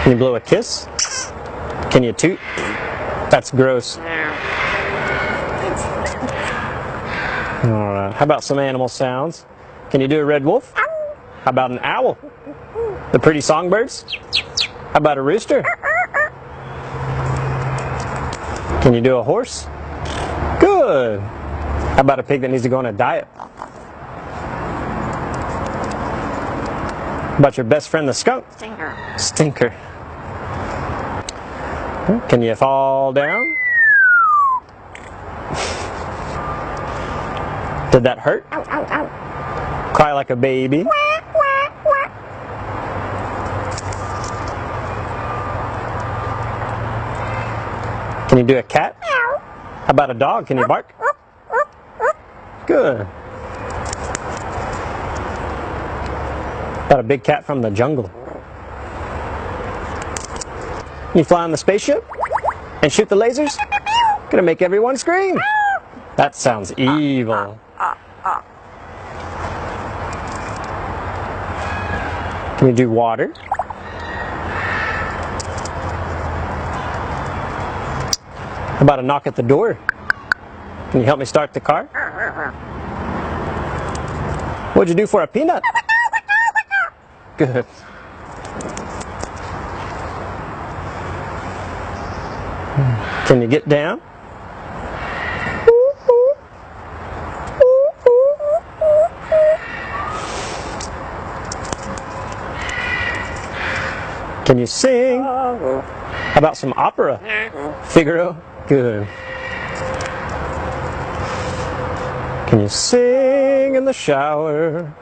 Can you blow a kiss? Can you toot? That's gross. Alright, how about some animal sounds? Can you do a red wolf? How about an owl? The pretty songbirds? How about a rooster? Can you do a horse? Good. How about a pig that needs to go on a diet? How about your best friend the skunk? Stinker. Stinker. Can you fall down? Did that hurt? Ow, ow, ow. Cry like a baby? Can you do a cat? How about a dog? Can you bark? Good. About a big cat from the jungle? Can you fly on the spaceship? And shoot the lasers? Gonna make everyone scream. That sounds evil. Can you do water? How about a knock at the door? Can you help me start the car? What'd you do for a peanut? Good. Can you get down? Can you sing? How about some opera? Figaro? Good. Can you sing in the shower?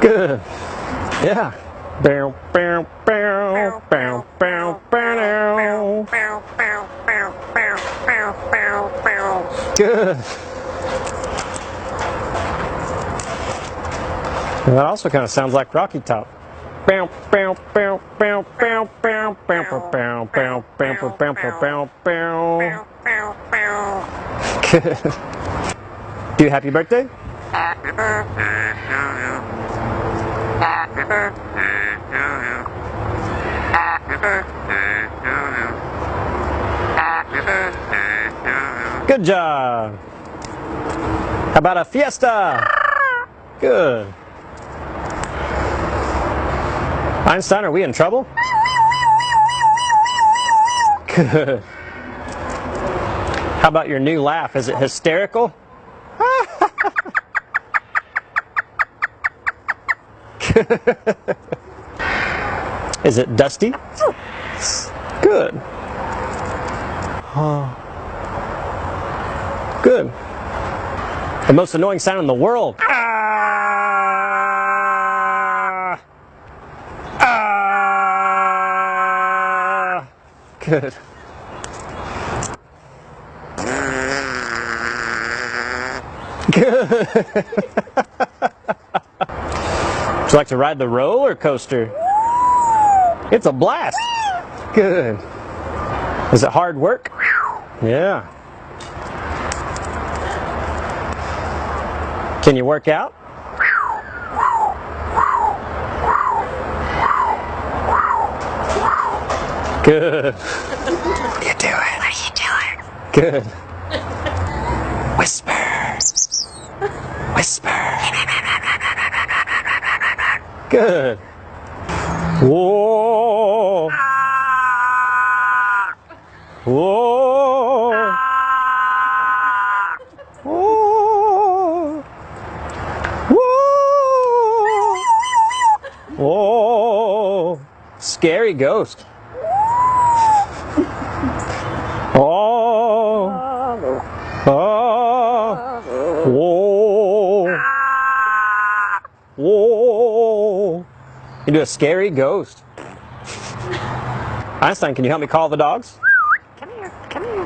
Good. Yeah. Bow, bow, bow, bow, bow, bow. Good. And that also kind of sounds like Rocky Top. Bow, bow, bow, bow, bow, bow, bow, bow, bow, bow, bow, bow, bow. Good. Do you happy birthday? Good job. How about a fiesta? Good. Einstein, are we in trouble? Good. How about your new laugh? Is it hysterical? Is it dusty? Good. Good. The most annoying sound in the world. Good. Good. Would you like to ride the roller coaster? It's a blast. Good. Is it hard work? Yeah. Can you work out? Good. What are you doing? What are you doing? Good. Whisper. Whisper. Good. Whoa. Whoa. Whoa. Whoa. Whoa. Scary ghost. Oh. Oh. Whoa. Whoa. You do a scary ghost. Einstein, can you help me call the dogs? Come here, come here,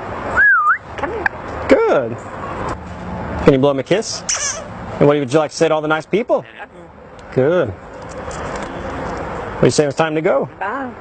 come here. Good. Can you blow him a kiss? And what would you like to say to all the nice people? Good. What do you say it's time to go? Bye.